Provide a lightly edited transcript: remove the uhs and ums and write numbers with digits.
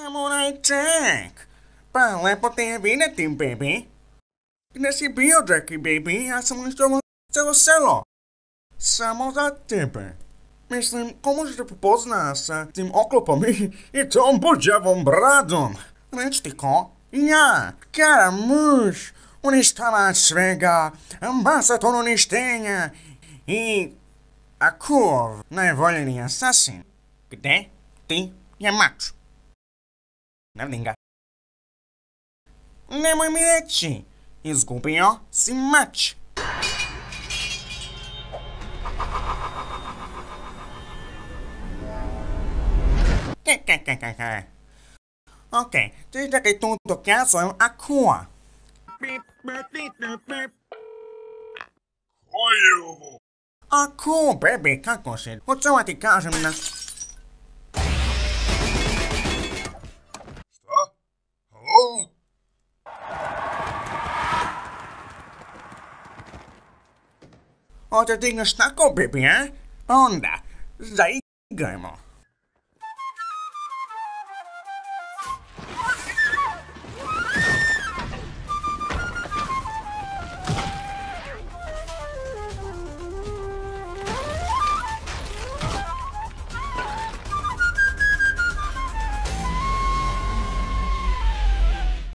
Samurai Jack! Pa, lepo te je vidjeti, baby. Gdje si bio, Jackie, baby? Ja sam uništio celo selo. Samo za tebe. Mislim, ko možeš te prepozna sa tim oklopom i tom buđavom bradom? Reći ti ko? Ja, Karamuš, uništavač svega, ambasador uništenja i Akov, najvoljeni asasin. Gde ti je mač? Ne vidim ga. Nemoj mi reći, izgubio si mač. Okej, ti čekaj tu dok ja zovem Akua. Ko je ovo? Aku, baby, kako si? Hoću ti kažem na... Šta? Halo? Hoće digneš tako, baby, a? Onda, zaigrajmo.